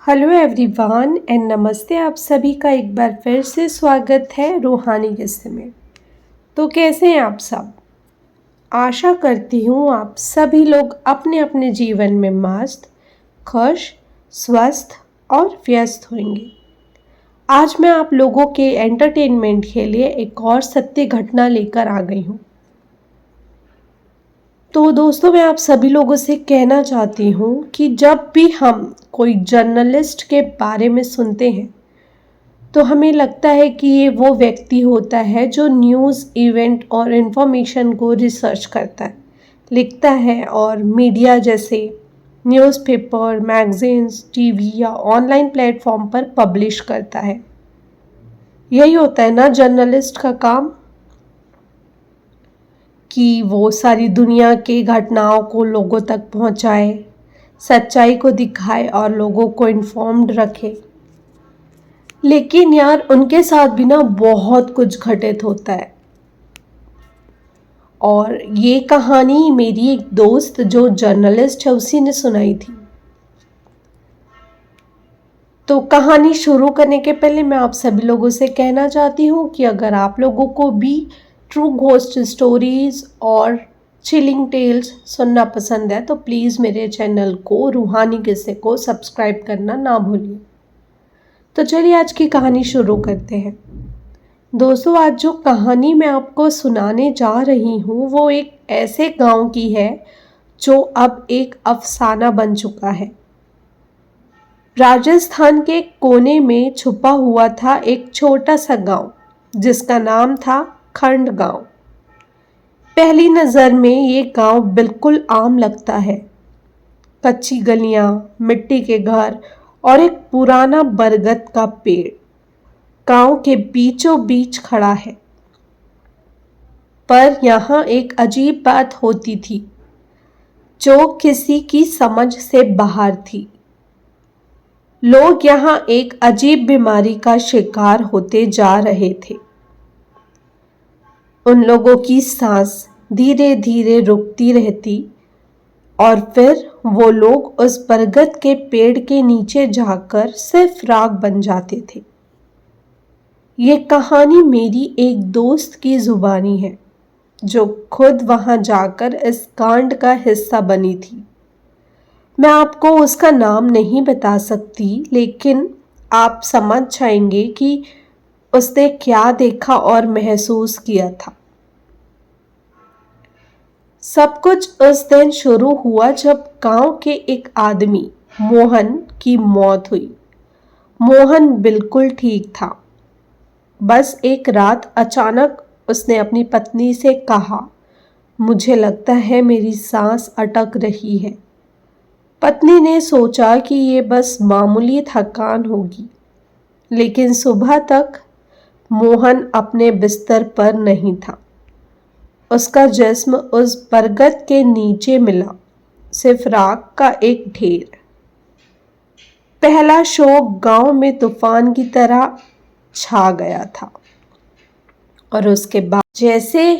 Hello everyone and नमस्ते। आप सभी का एक बार फिर से स्वागत है रूहानी किस्से में। तो कैसे हैं आप सब? आशा करती हूँ आप सभी लोग अपने अपने जीवन में मस्त, खुश, स्वस्थ और व्यस्त होंगे। आज मैं आप लोगों के एंटरटेनमेंट के लिए एक और सत्य घटना लेकर आ गई हूँ। तो दोस्तों, मैं आप सभी लोगों से कहना चाहती हूँ कि जब भी हम कोई जर्नलिस्ट के बारे में सुनते हैं तो हमें लगता है कि ये वो व्यक्ति होता है जो न्यूज़, इवेंट और इन्फॉर्मेशन को रिसर्च करता है, लिखता है और मीडिया जैसे न्यूज़पेपर, मैगजीन्स, टीवी या ऑनलाइन प्लेटफॉर्म पर पब्लिश करता है। यही होता है ना जर्नलिस्ट का काम, कि वो सारी दुनिया के घटनाओं को लोगों तक पहुंचाए, सच्चाई को दिखाए और लोगों को इन्फॉर्म्ड रखे। लेकिन यार, उनके साथ भी ना बहुत कुछ घटित होता है। और ये कहानी मेरी एक दोस्त जो जर्नलिस्ट है उसी ने सुनाई थी। तो कहानी शुरू करने के पहले मैं आप सभी लोगों से कहना चाहती हूँ कि अगर आप लोगों को भी ट्रू घोस्ट स्टोरीज और चिलिंग टेल्स सुनना पसंद है तो प्लीज़ मेरे चैनल को रूहानी किस्से को सब्सक्राइब करना ना भूलिए। तो चलिए आज की कहानी शुरू करते हैं। दोस्तों, आज जो कहानी मैं आपको सुनाने जा रही हूँ वो एक ऐसे गांव की है जो अब एक अफसाना बन चुका है। राजस्थान के कोने में छुपा हुआ था एक छोटा सा गांव जिसका नाम था खंड गांव। पहली नज़र में ये गांव बिल्कुल आम लगता है। कच्ची गलियां, मिट्टी के घर और एक पुराना बरगद का पेड़ गांव के बीचों बीच खड़ा है। पर यहाँ एक अजीब बात होती थी जो किसी की समझ से बाहर थी। लोग यहाँ एक अजीब बीमारी का शिकार होते जा रहे थे। उन लोगों की सांस धीरे धीरे रुकती रहती और फिर वो लोग उस बरगद के पेड़ के नीचे जाकर सिर्फ राख बन जाते थे। ये कहानी मेरी एक दोस्त की जुबानी है जो खुद वहां जाकर इस कांड का हिस्सा बनी थी। मैं आपको उसका नाम नहीं बता सकती, लेकिन आप समझ जाएंगे कि उसने क्या देखा और महसूस किया था। सब कुछ उस दिन शुरू हुआ जब गांव के एक आदमी मोहन की मौत हुई। मोहन बिल्कुल ठीक था। बस एक रात अचानक उसने अपनी पत्नी से कहा, मुझे लगता है मेरी सांस अटक रही है। पत्नी ने सोचा कि ये बस मामूली थकान होगी, लेकिन सुबह तक मोहन अपने बिस्तर पर नहीं था। उसका जिस्म उस बरगद के नीचे मिला, सिर्फ राख का एक ढेर। पहला शोक गांव में तूफान की तरह छा गया था और उसके बाद जैसे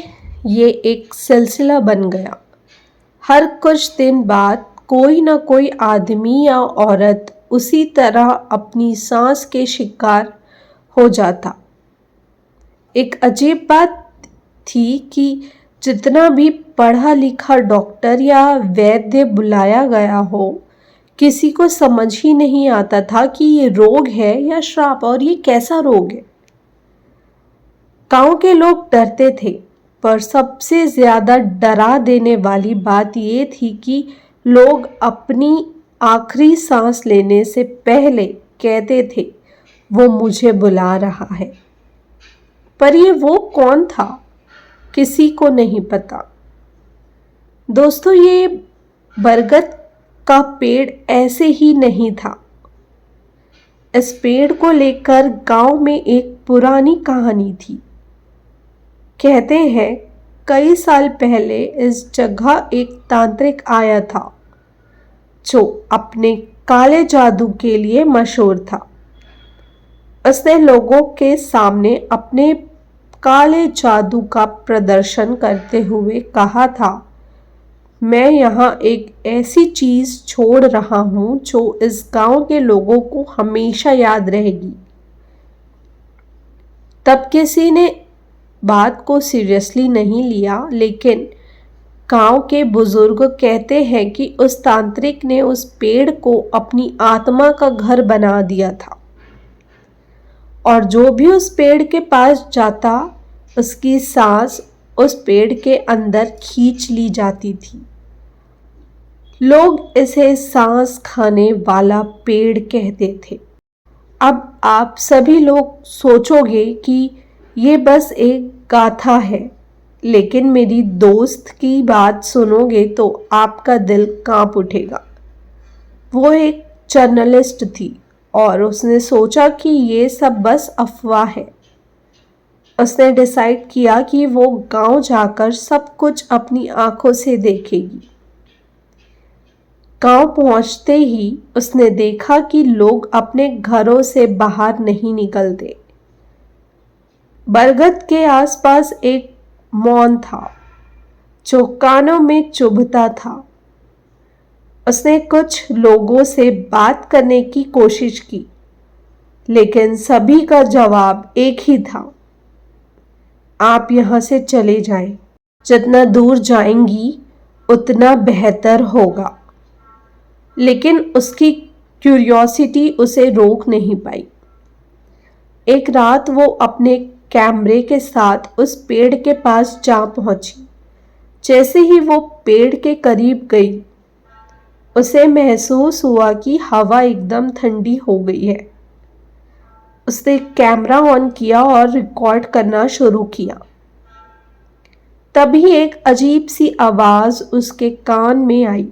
ये एक सिलसिला बन गया। हर कुछ दिन बाद कोई ना कोई आदमी या औरत उसी तरह अपनी सांस के शिकार हो जाता। एक अजीब बात थी कि जितना भी पढ़ा लिखा डॉक्टर या वैद्य बुलाया गया हो, किसी को समझ ही नहीं आता था कि ये रोग है या श्राप, और ये कैसा रोग है। गांव के लोग डरते थे, पर सबसे ज्यादा डरा देने वाली बात ये थी कि लोग अपनी आखिरी सांस लेने से पहले कहते थे, वो मुझे बुला रहा है। पर ये वो कौन था, किसी को नहीं पता। दोस्तों, ये बरगद का पेड़ ऐसे ही नहीं था। इस पेड़ को लेकर गांव में एक पुरानी कहानी थी। कहते हैं कई साल पहले इस जगह एक तांत्रिक आया था जो अपने काले जादू के लिए मशहूर था। उसने लोगों के सामने अपने काले जादू का प्रदर्शन करते हुए कहा था, मैं यहाँ एक ऐसी चीज़ छोड़ रहा हूँ जो इस गांव के लोगों को हमेशा याद रहेगी। तब किसी ने बात को सीरियसली नहीं लिया, लेकिन गांव के बुजुर्ग कहते हैं कि उस तांत्रिक ने उस पेड़ को अपनी आत्मा का घर बना दिया था और जो भी उस पेड़ के पास जाता उसकी सांस उस पेड़ के अंदर खींच ली जाती थी। लोग इसे सांस खाने वाला पेड़ कहते थे। अब आप सभी लोग सोचोगे कि ये बस एक गाथा है, लेकिन मेरी दोस्त की बात सुनोगे तो आपका दिल कांप उठेगा। वो एक जर्नलिस्ट थी और उसने सोचा कि ये सब बस अफवाह है। उसने डिसाइड किया कि वो गांव जाकर सब कुछ अपनी आंखों से देखेगी। गांव पहुंचते ही उसने देखा कि लोग अपने घरों से बाहर नहीं निकलते। बरगद के आसपास एक मौन था जो कानों में चुभता था। उसने कुछ लोगों से बात करने की कोशिश की, लेकिन सभी का जवाब एक ही था, आप यहाँ से चले जाएं। जितना दूर जाएंगी उतना बेहतर होगा। लेकिन उसकी क्यूरियोसिटी उसे रोक नहीं पाई। एक रात वो अपने कैमरे के साथ उस पेड़ के पास जा पहुंची। जैसे ही वो पेड़ के करीब गई, उसे महसूस हुआ कि हवा एकदम ठंडी हो गई है। उसने कैमरा ऑन किया और रिकॉर्ड करना शुरू किया। तभी एक अजीब सी आवाज उसके कान में आई,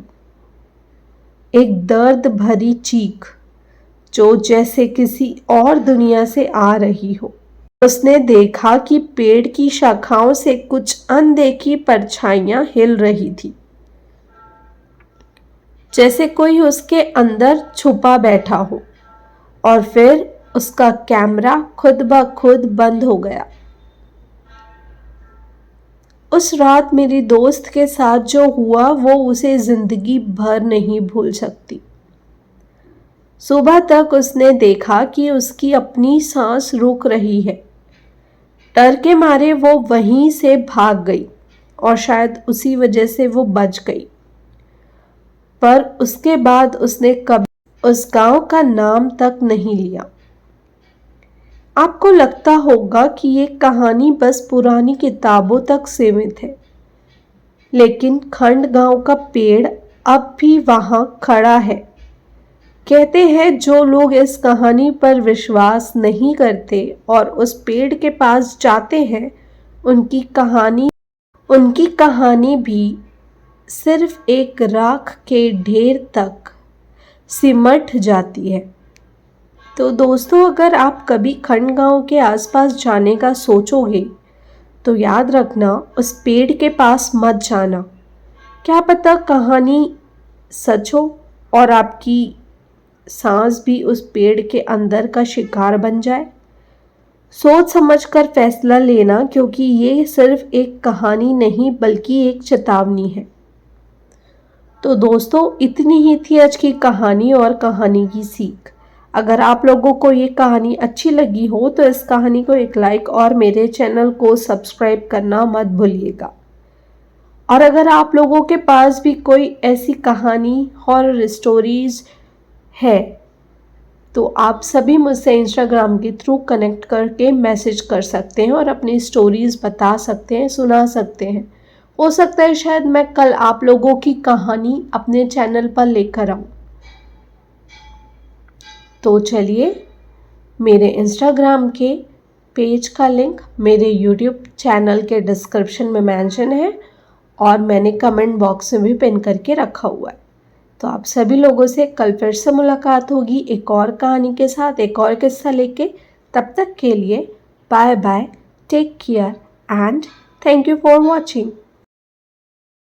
एक दर्द भरी चीख जो जैसे किसी और दुनिया से आ रही हो। उसने देखा कि पेड़ की शाखाओं से कुछ अनदेखी परछाइयां हिल रही थी, जैसे कोई उसके अंदर छुपा बैठा हो। और फिर उसका कैमरा खुद ब खुद बंद हो गया। उस रात मेरी दोस्त के साथ जो हुआ वो उसे जिंदगी भर नहीं भूल सकती। सुबह तक उसने देखा कि उसकी अपनी सांस रुक रही है। डर के मारे वो वहीं से भाग गई और शायद उसी वजह से वो बच गई। पर उसके बाद उसने कभी उस गांव का नाम तक नहीं लिया। आपको लगता होगा कि ये कहानी बस पुरानी किताबों तक सीमित है, लेकिन खंड गांव का पेड़ अब भी वहां खड़ा है। कहते हैं जो लोग इस कहानी पर विश्वास नहीं करते और उस पेड़ के पास जाते हैं, उनकी कहानी भी सिर्फ एक राख के ढेर तक सिमट जाती है। तो दोस्तों, अगर आप कभी खंड गांव के आसपास जाने का सोचोगे तो याद रखना, उस पेड़ के पास मत जाना। क्या पता कहानी सच हो और आपकी सांस भी उस पेड़ के अंदर का शिकार बन जाए। सोच समझकर फैसला लेना, क्योंकि ये सिर्फ एक कहानी नहीं बल्कि एक चेतावनी है। तो दोस्तों, इतनी ही थी आज की कहानी और कहानी की सीख। अगर आप लोगों को ये कहानी अच्छी लगी हो तो इस कहानी को एक लाइक और मेरे चैनल को सब्सक्राइब करना मत भूलिएगा। और अगर आप लोगों के पास भी कोई ऐसी कहानी हॉरर स्टोरीज है तो आप सभी मुझसे इंस्टाग्राम के थ्रू कनेक्ट करके मैसेज कर सकते हैं और अपनी स्टोरीज बता सकते हैं, सुना सकते हैं। हो सकता है शायद मैं कल आप लोगों की कहानी अपने चैनल पर लेकर आऊँ। तो चलिए, मेरे इंस्टाग्राम के पेज का लिंक मेरे यूट्यूब चैनल के डिस्क्रिप्शन में मेंशन है और मैंने कमेंट बॉक्स में भी पिन करके रखा हुआ है। तो आप सभी लोगों से कल फिर से मुलाकात होगी एक और कहानी के साथ, एक और किस्सा लेके। तब तक के लिए bye bye, take care and thank you for watching.